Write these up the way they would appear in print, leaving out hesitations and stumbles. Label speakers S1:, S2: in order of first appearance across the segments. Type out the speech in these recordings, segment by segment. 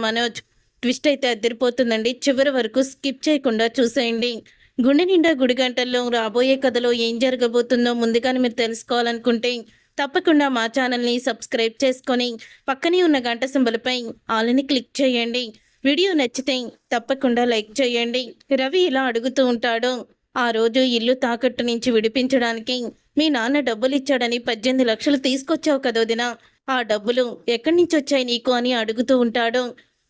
S1: Manoj twist అయితే అదిరిపోతుందండి. చివరి వరకు స్కిప్ చేయకుండా చూసేయండి. గుండె నిండా గుడి గంటల్లో రాబోయే కథలో ఏం జరగబోతుందో ముందుగానే మీరు తెలుసుకోవాలనుకుంటే తప్పకుండా మా ఛానల్ని సబ్స్క్రైబ్ చేసుకొని పక్కనే ఉన్న గంట సింబల్పై ఆల్ని క్లిక్ చేయండి. వీడియో నచ్చితే తప్పకుండా లైక్ చేయండి. రవి ఇలా అడుగుతూ ఉంటాడు. ఆ రోజు ఇల్లు తాకట్టు నుంచి విడిపించడానికి మీ నాన్న డబ్బులు ఇచ్చాడని 18 లక్షలు తీసుకొచ్చావు కదోదిన, ఆ డబ్బులు ఎక్కడి నుంచి వచ్చాయి నీకు అని అడుగుతూ ఉంటాడు.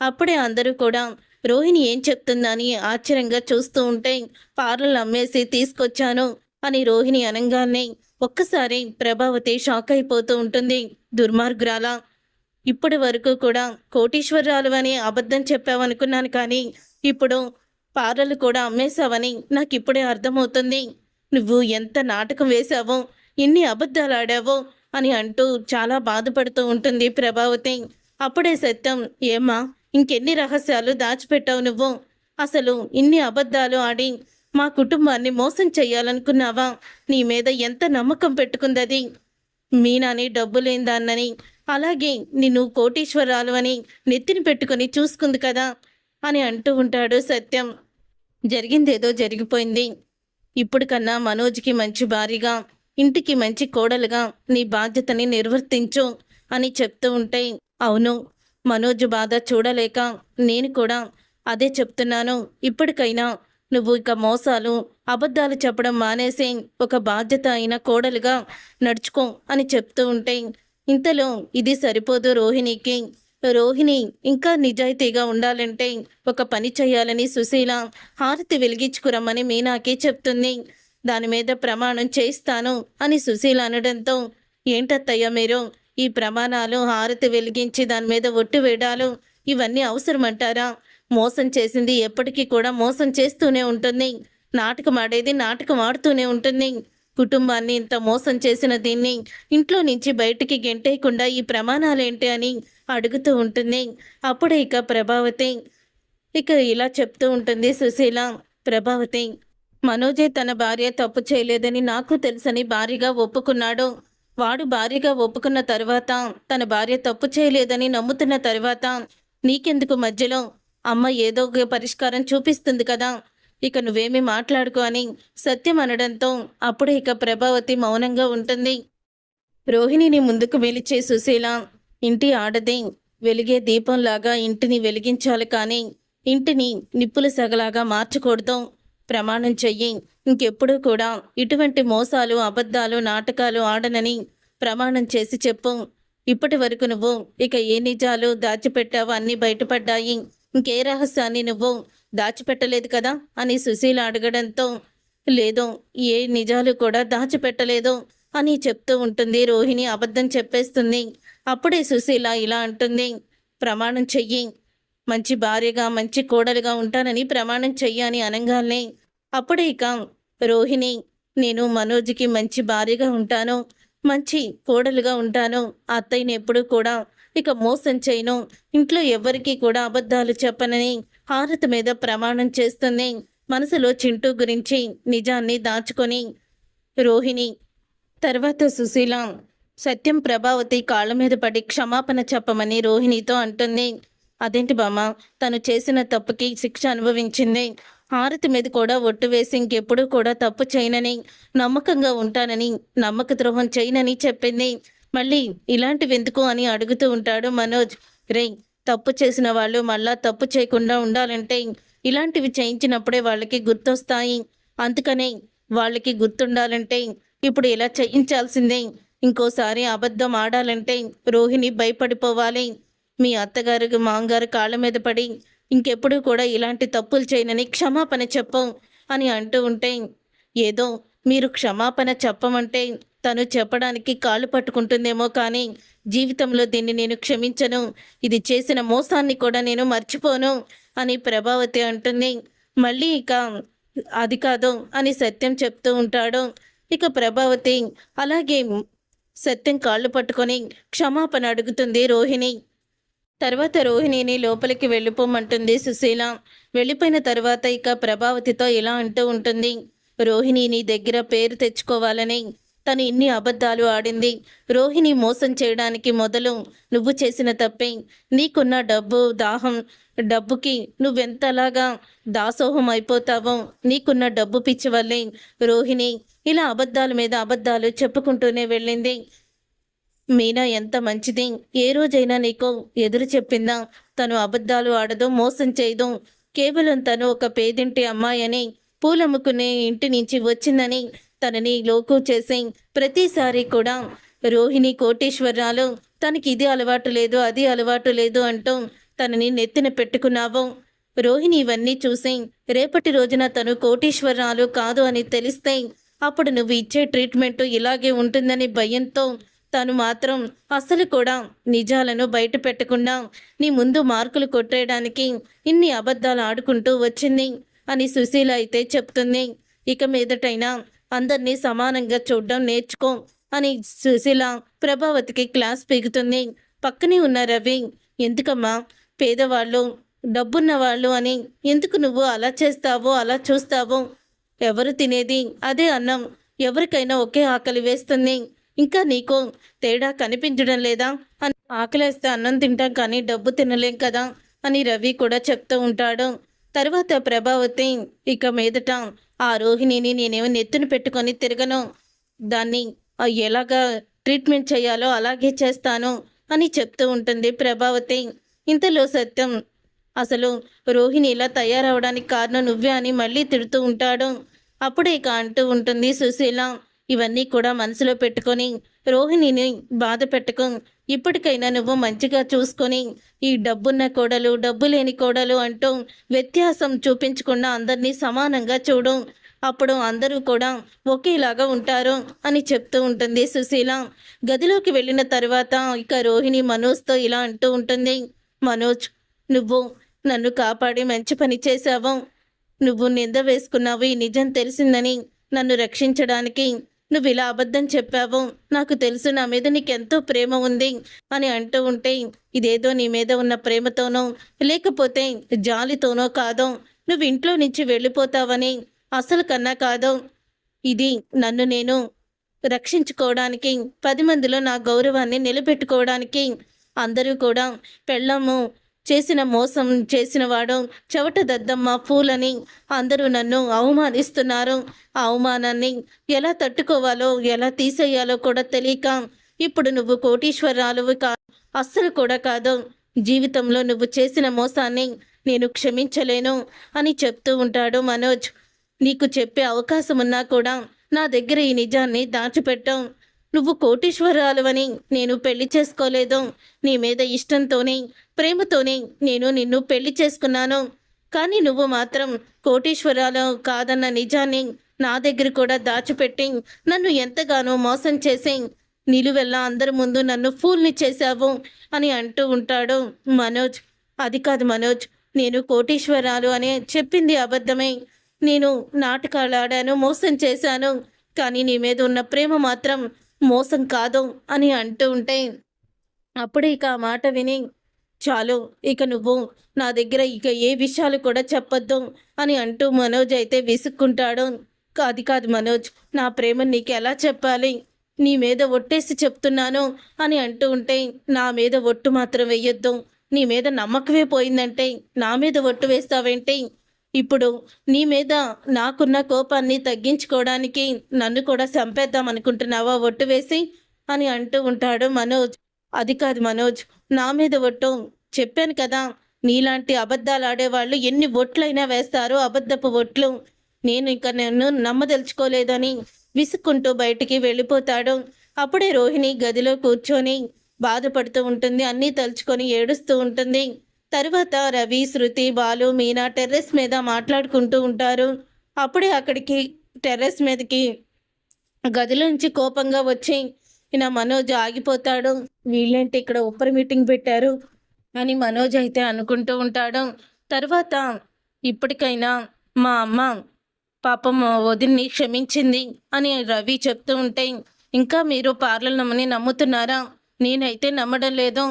S1: అప్పుడే అందరూ కూడా రోహిణి ఏం చెప్తుందని ఆశ్చర్యంగా చూస్తూ ఉంటే పార్లర్లు అమ్మేసి తీసుకొచ్చాను అని రోహిణి అనగానే ఒక్కసారి ప్రభావతి షాక్ అయిపోతూ ఉంటుంది. దుర్మార్గురాలా, ఇప్పటి వరకు కూడా కోటీశ్వరరాలు అని అబద్ధం చెప్పావనుకున్నాను, కానీ ఇప్పుడు పార్లర్లు కూడా అమ్మేశావని నాకు ఇప్పుడే అర్థమవుతుంది. నువ్వు ఎంత నాటకం వేశావో, ఎన్ని అబద్ధాలు ఆడావో అని అంటూ చాలా బాధపడుతూ ఉంటుంది ప్రభావతి. అప్పుడే సత్యం, ఏమ్మా ఇంకెన్ని రహస్యాలు దాచిపెట్టావు నువ్వు? అసలు ఇన్ని అబద్ధాలు ఆడి మా కుటుంబాన్ని మోసం చెయ్యాలనుకున్నావా? నీ మీద ఎంత నమ్మకం పెట్టుకుందది. మీనాని డబ్బు లేనిదాన్నని, అలాగే నిన్ను కోటీశ్వరాలు అని నెత్తిని పెట్టుకుని చూసుకుంది కదా అని అంటూ ఉంటాడు సత్యం. జరిగిందేదో జరిగిపోయింది. ఇప్పుడు కన్నా మనోజ్కి మంచి భార్యగా, ఇంటికి మంచి కోడలుగా నీ బాధ్యతని నిర్వర్తించు అని చెప్తూ ఉంటే, అవును మనోజ్ బాధ చూడలేక నేను కూడా అదే చెప్తున్నాను. ఇప్పటికైనా నువ్వు ఇక మోసాలు అబద్ధాలు చెప్పడం మానేసి ఒక బాధ్యత అయిన కోడలుగా నడుచుకో అని చెప్తూ ఉంటే, ఇంతలో ఇది సరిపోదు రోహిణికి. రోహిణి ఇంకా నిజాయితీగా ఉండాలంటే ఒక పని చేయాలని సుశీల హారతి వెలిగించుకురమ్మని మీనాకి చెప్తుంది. దాని మీద ప్రమాణం చేస్తాను అని సుశీల అనడంతో, ఏంటత్తయ్య మీరు ఈ ప్రమాణాలు, హారతి వెలిగించి దాని మీద ఒట్టు వేయడాలు ఇవన్నీ అవసరమంటారా? మోసం చేసింది ఎప్పటికీ కూడా మోసం చేస్తూనే ఉంటుంది. నాటకం ఆడేది నాటకం ఆడుతూనే ఉంటుంది. కుటుంబాన్ని ఇంత మోసం చేసిన దీన్ని ఇంట్లో నుంచి బయటికి గెంటేయకుండా ఈ ప్రమాణాలేంటి అని అడుగుతూ ఉంటుంది. అప్పుడే ఇక ప్రభావతి ఇలా చెప్తూ ఉంటుంది సుశీల. ప్రభావతి, మనోజే తన భార్య తప్పు చేయలేదని నాకు తెలుసని భార్యగా ఒప్పుకున్నాడు. వాడు భార్యగా ఒప్పుకున్న తర్వాత, తన భార్య తప్పు చేయలేదని నమ్ముతున్న తర్వాత నీకెందుకు మధ్యలో? అమ్మ ఏదో ఒక పరిష్కారం చూపిస్తుంది కదా, ఇక నువ్వేమీ మాట్లాడుకో అని సత్యం అనడంతో అప్పుడు ఇక ప్రభావతి మౌనంగా ఉంటుంది. రోహిణిని ముందుకు పిలిచే సుశీల, ఇంటి ఆడది వెలిగే దీపంలాగా ఇంటిని వెలిగించాలి, కానీ ఇంటిని నిప్పుల సగలాగా మార్చకూడదు. ప్రమాణం చెయ్యి, ఇంకెప్పుడూ కూడా ఇటువంటి మోసాలు అబద్ధాలు నాటకాలు ఆడనని ప్రమాణం చేసి చెప్పు. ఇప్పటి వరకు నువ్వు ఇక ఏ నిజాలు దాచిపెట్టావో అన్నీ బయటపడ్డాయి. ఇంకే రహస్యాన్ని నువ్వు దాచిపెట్టలేదు కదా అని సుశీల అడగడంతో, లేదు ఏ నిజాలు కూడా దాచిపెట్టలేదు అని చెప్తూ ఉంటుంది. రోహిణి అబద్ధం చెప్పేస్తుంది. అప్పుడే సుశీల ఇలా అంటుంది, ప్రమాణం చెయ్యి, మంచి భార్యగా మంచి కోడలుగా ఉంటానని ప్రమాణం చెయ్యి అని అనగానే అప్పుడే ఇక రోహిణి, నేను మనోజ్కి మంచి భార్యగా ఉంటాను, మంచి కోడలుగా ఉంటాను, అత్తయ్యని ఎప్పుడూ కూడా ఇక మోసం చేయను, ఇంట్లో ఎవరికీ కూడా అబద్ధాలు చెప్పనని హారతి మీద ప్రమాణం చేస్తుంది. మనసులో చింటూ గురించి నిజాన్ని దాచుకొని రోహిణి. తర్వాత సుశీల సత్యం ప్రభావతి కాళ్ళ మీద పడి క్షమాపణ చెప్పమని రోహిణితో అంటుంది. అదేంటి బామ్మ, తను చేసిన తప్పుకి శిక్ష అనుభవించింది, హారతి మీద కూడా ఒట్టు వేసి ఇంకెప్పుడు కూడా తప్పు చేయనని, నమ్మకంగా ఉంటానని, నమ్మక ద్రోహం చేయనని చెప్పింది, మళ్ళీ ఇలాంటివి ఎందుకు అని అడుగుతూ ఉంటాడు మనోజ్. రే, తప్పు చేసిన వాళ్ళు మళ్ళా తప్పు చేయకుండా ఉండాలంటే ఇలాంటివి చేయించినప్పుడే వాళ్ళకి గుర్తొస్తాయి. అందుకనే వాళ్ళకి గుర్తుండాలంటే ఇప్పుడు ఇలా చేయించాల్సిందే. ఇంకోసారి అబద్ధం ఆడాలంటే రోహిణి భయపడిపోవాలి. మీ అత్తగారు మాంగారు కాళ్ళ మీద పడి ఇంకెప్పుడు కూడా ఇలాంటి తప్పులు చేయనని క్షమాపణ చెప్పు అని అంటూ ఉంటే, ఏదో మీరు క్షమాపణ చెప్పమంటే తను చెప్పడానికి కాళ్ళు పట్టుకుంటుందేమో, కానీ జీవితంలో దీన్ని నేను క్షమించను, ఇది చేసిన మోసాన్ని కూడా నేను మర్చిపోను అని ప్రభావతి అంటుంది. మళ్ళీ ఇక అది కాదు అని సత్యం చెప్తూ ఉంటాడు. ఇక ప్రభావతి అలాగే సత్యం కాళ్ళు పట్టుకొని క్షమాపణ అడుగుతుంది రోహిణి. తర్వాత రోహిణిని లోపలికి వెళ్ళిపోమంటుంది సుశీల. వెళ్ళిపోయిన తర్వాత ఇక ప్రభావతితో ఇలా అంటూ ఉంటుంది, రోహిణి నీ దగ్గర పేరు తెచ్చుకోవాలని తను ఇన్ని అబద్ధాలు ఆడింది. రోహిణి మోసం చేయడానికి మొదలు నువ్వు చేసిన తప్పే. నీకున్న డబ్బు దాహం, డబ్బుకి నువ్వెంతలాగా దాసోహం అయిపోతావో, నీకున్న డబ్బు పిచ్చి వల్లే రోహిణి ఇలా అబద్ధాల మీద అబద్ధాలు చెప్పుకుంటూనే వెళ్ళింది. మీనా ఎంత మంచిది. ఏ రోజైనా నీకు ఎదురు చెప్పిందా? తను అబద్ధాలు ఆడదు, మోసం చేయదు. కేవలం తను ఒక పేదింటి అమ్మాయని, పూలమ్ముకునే ఇంటి నుంచి వచ్చిందని తనని లోకు చేసి ప్రతిసారి కూడా రోహిణి కోటీశ్వరాలు, తనకి ఇది అలవాటు లేదు, అది అలవాటు లేదు అంటూ తనని నెత్తిన పెట్టుకున్నావు. రోహిణి ఇవన్నీ చూసి రేపటి రోజున తను కోటీశ్వరాలు కాదు అని తెలిస్తే అప్పుడు నువ్వు ఇచ్చే ట్రీట్మెంట్ ఇలాగే ఉంటుందని భయంతో తను మాత్రం అసలు కూడా నిజాలను బయట పెట్టకుండా నీ ముందు మార్కులు కొట్టేయడానికి ఇన్ని అబద్ధాలు ఆడుకుంటూ వచ్చింది అని సుశీల అయితే చెప్తుంది. ఇక మీదటైనా అందరినీ సమానంగా చూడడం నేర్చుకో అని సుశీల ప్రభావతికి క్లాస్ పీగుతుంది. పక్కనే ఉన్న రవి, ఎందుకమ్మా పేదవాళ్ళు, డబ్బున్న వాళ్ళు అని ఎందుకు నువ్వు అలా చేస్తావో, అలా చూస్తావో? ఎవరు తినేది అదే అన్నం, ఎవరికైనా ఒకే ఆకలి వేస్తుంది. ఇంకా నీకు తేడా కనిపించడం లేదా? అని ఆకలేస్తే అన్నం తింటాం కానీ డబ్బు తినలేం కదా అని రవి కూడా చెప్తూ ఉంటాడు. తర్వాత ప్రభావతి, ఇక మీదట ఆ రోహిణిని నేనేమో నెత్తున పెట్టుకొని తిరగను, దాన్ని ఎలాగా ట్రీట్మెంట్ చేయాలో అలాగే చేస్తాను అని చెప్తూ ఉంటుంది ప్రభావతి. ఇంతలో సత్యం, అసలు రోహిణి ఇలా తయారవడానికి కారణం నువ్వే అని మళ్ళీ తిడుతూ ఉంటాడు. అప్పుడే ఇక అంటూ ఉంటుంది సుశీల, ఇవన్నీ కూడా మనసులో పెట్టుకొని రోహిణిని బాధ పెట్టుకో. ఇప్పటికైనా నువ్వు మంచిగా చూసుకొని ఈ డబ్బున్న కోడలు, డబ్బు లేని కోడలు అంటూ వ్యత్యాసం చూపించకుండా అందరినీ సమానంగా చూడు. అప్పుడు అందరూ కూడా ఒకేలాగా ఉంటారు అని చెప్తూ ఉంటుంది సుశీల. గదిలోకి వెళ్ళిన తర్వాత ఇక రోహిణి మనోజ్తో ఇలా అంటూ ఉంటుంది. మనోజ్, నువ్వు నన్ను కాపాడి మంచి పని చేశావు. నువ్వు నింద వేసుకున్నావు, ఈ నిజం తెలిసిందని నన్ను రక్షించడానికి నువ్వు ఇలా అబద్ధం చెప్పావు. నాకు తెలుసు నా మీద నీకెంతో ప్రేమ ఉంది అని అంటూ ఉంటే ఇదేదో నీ మీద ఉన్న ప్రేమతోనో లేకపోతే జాలితోనో కాదో, నువ్వు ఇంట్లో నుంచి వెళ్ళిపోతావని అసలు కన్నా కాదో, ఇది నన్ను నేను రక్షించుకోవడానికి, 10 మందిలో నా గౌరవాన్ని నిలబెట్టుకోవడానికి. అందరూ కూడా పెళ్ళము చేసిన మోసం చేసినవాడు చెవట దద్దమ్మ ఫూలని అందరూ నన్ను అవమానిస్తున్నారు. ఆ అవమానాన్ని ఎలా తట్టుకోవాలో, ఎలా తీసేయాలో కూడా తెలియక ఇప్పుడు నువ్వు కోటీశ్వరాలువి అస్సలు కూడా కాదు. జీవితంలో నువ్వు చేసిన మోసాన్ని నేను క్షమించలేను అని చెప్తూ ఉంటాడు మనోజ్. నీకు చెప్పే అవకాశం ఉన్నా కూడా నా దగ్గర ఈ నిజాన్ని దాచిపెట్టాం. నువ్వు కోటీశ్వరాలువని నేను పెళ్లి చేసుకోలేదు. నీ మీద ఇష్టంతోనే, ప్రేమతోనే నేను నిన్ను పెళ్లి చేసుకున్నాను. కానీ నువ్వు మాత్రం కోటీశ్వరాలు కాదన్న నిజాన్ని నా దగ్గర కూడా దాచిపెట్టి నన్ను ఎంతగానో మోసం చేసి నిలువెల్లా అందరి ముందు నన్ను ఫూల్ని చేశావు అని అంటూ ఉంటాడు మనోజ్. అది కాదు మనోజ్, నేను కోటీశ్వరాలు అని చెప్పింది అబద్ధమే. నేను నాటకాలు ఆడాను, మోసం చేశాను. కానీ నీ మీద ఉన్న ప్రేమ మాత్రం మోసం కాదు అని అంటూ ఉంటే అప్పుడే ఇక ఆ మాట విని, చాలు ఇక నువ్వు నా దగ్గర ఇక ఏ విషయాలు కూడా చెప్పొద్దు అని అంటూ మనోజ్ అయితే విసుక్కుంటాడు. అది కాదు మనోజ్, నా ప్రేమ నీకు ఎలా చెప్పాలి? నీ మీద ఒట్టేసి చెప్తున్నాను అని అంటూ ఉంటే, నా మీద ఒట్టు మాత్రం వేయొద్దు. నీ మీద నమ్మకమే పోయిందంటే నా మీద ఒట్టు వేస్తావేంటి? ఇప్పుడు నీ మీద నాకున్న కోపాన్ని తగ్గించుకోవడానికి నన్ను కూడా చంపేద్దాం అనుకుంటున్నావా ఒట్టు వేసి అని అంటూ ఉంటాడు మనోజ్. అది కాదు మనోజ్, నా మీద ఒట్టు. చెప్పాను కదా, నీలాంటి అబద్ధాలు ఆడేవాళ్ళు ఎన్ని ఒట్లైనా వేస్తారు, అబద్ధపు ఒట్లు. నేను ఇంకా నన్ను నమ్మదలుచుకోలేదని విసుక్కుంటూ బయటికి వెళ్ళిపోతాడు. అప్పుడే రోహిణి గదిలో కూర్చొని బాధపడుతూ ఉంటుంది, అన్నీ తలుచుకొని ఏడుస్తూ ఉంటుంది. తరువాత రవి, శృతి, బాలు, మీనా టెర్రస్ మీద మాట్లాడుకుంటూ ఉంటారు. అప్పుడే అక్కడికి టెర్రస్ మీదకి గదిలోంచి కోపంగా వచ్చి నా మనోజ్ ఆగిపోతాడు. వీళ్ళేంటి ఇక్కడ ఉప్పర్ మీటింగ్ పెట్టారు అని మనోజ్ అయితే అనుకుంటూ ఉంటాడు. తర్వాత ఇప్పటికైనా మా అమ్మ పాపం వదిన్ని క్షమించింది అని రవి చెప్తూ ఉంటే, ఇంకా మీరు పార్లనమ్మని నమ్ముతున్నారా? నేనైతే నమ్మడం లేదు.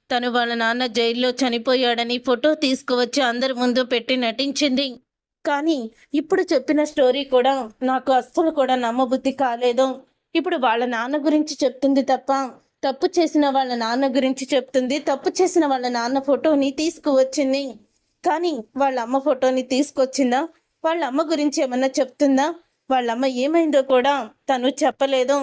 S1: తను వాళ్ళ నాన్న జైల్లో చనిపోయాడని ఫోటో తీసుకువచ్చి అందరి ముందు పెట్టి నటించింది. కానీ ఇప్పుడు చెప్పిన స్టోరీ కూడా నాకు అస్సలు కూడా నమ్మబుద్ధి కాలేదు. ఇప్పుడు వాళ్ళ నాన్న గురించి చెప్తుంది తప్ప, తప్పు చేసిన వాళ్ళ నాన్న గురించి చెప్తుంది. తప్పు చేసిన వాళ్ళ నాన్న ఫోటోని తీసుకువచ్చింది. కానీ వాళ్ళ అమ్మ ఫోటోని తీసుకొచ్చిందా? వాళ్ళ అమ్మ గురించి ఏమన్నా చెప్తుందా? వాళ్ళ అమ్మ ఏమైందో కూడా తను చెప్పలేదు.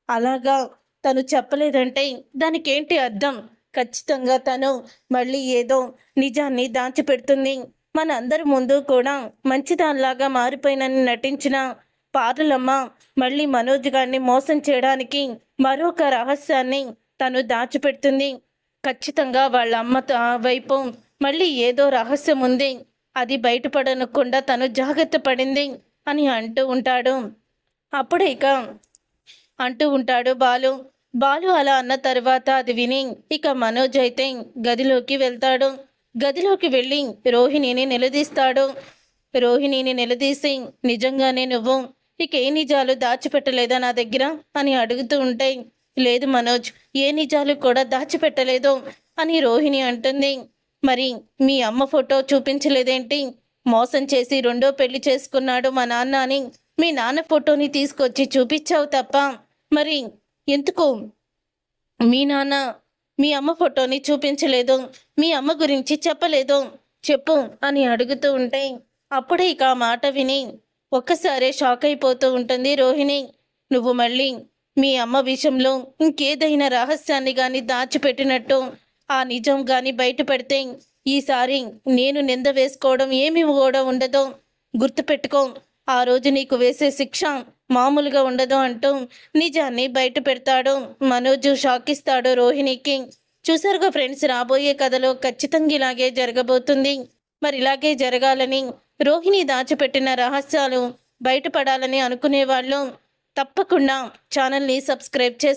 S1: అలాగా తను చెప్పలేదంటే దానికేంటి అర్థం? ఖచ్చితంగా తను మళ్ళీ ఏదో నిజాన్ని దాచిపెడుతుంది. మన అందరి ముందు కూడా మంచిదానిలాగా మారిపోయినని నటించిన పార్వలమ్మ మళ్ళీ మనోజ్ గారిని మోసం చేయడానికి మరొక రహస్యాన్ని తను దాచిపెడుతుంది. ఖచ్చితంగా వాళ్ళ అమ్మ వైపు మళ్ళీ ఏదో రహస్యం ఉంది, అది బయటపడనకుండా తను జాగ్రత్త పడింది అని అంటూ ఉంటాడు బాలు. బాలు అలా అన్న తర్వాత అది విని ఇక మనోజ్ అయితే గదిలోకి వెళ్తాడు. గదిలోకి వెళ్ళి రోహిణిని నిలదీసి నిజంగానే నువ్వు ఇక ఏ నిజాలు దాచిపెట్టలేదా నా దగ్గర అని అడుగుతూ ఉంటే, లేదు మనోజ్, ఏ నిజాలు కూడా దాచిపెట్టలేదు అని రోహిణి అంటుంది. మరి మీ అమ్మ ఫోటో చూపించలేదేంటి? మోసం చేసి రెండో పెళ్లి చేసుకున్నాడు మా నాన్న అని మీ నాన్న ఫోటోని తీసుకొచ్చి చూపించావు తప్ప మరి ఎందుకు మీ అమ్మ ఫోటోని చూపించలేదు? మీ అమ్మ గురించి చెప్పలేదు చెప్పు అని అడుగుతూ ఉంటే, అప్పుడే ఇక ఆ మాట విని ఒక్కసారే షాక్ అయిపోతూ ఉంటుంది రోహిణి. నువ్వు మళ్ళీ మీ అమ్మ విషయంలో ఇంకేదైనా రహస్యాన్ని కానీ దాచిపెట్టినట్టు ఆ నిజం కానీ బయటపెడితే ఈసారి నేను నింద వేసుకోవడం ఏమీ కూడా ఉండదు. గుర్తుపెట్టుకో, ఆ రోజు నీకు వేసే శిక్ష మామూలుగా ఉండదు అంటూ నిజాన్ని బయట పెడతాడు మనోజ్. షాక్ ఇస్తాడు రోహిణికి. చూసారుగా ఫ్రెండ్స్, రాబోయే కథలో ఖచ్చితంగా ఇలాగే జరగబోతుంది. మరి ఇలాగే జరగాలని, రోహిణి దాచిపెట్టిన రహస్యాలు బయటపడాలని అనుకునే వాళ్ళు తప్పకుండా ఛానల్ని సబ్స్క్రైబ్ చేసి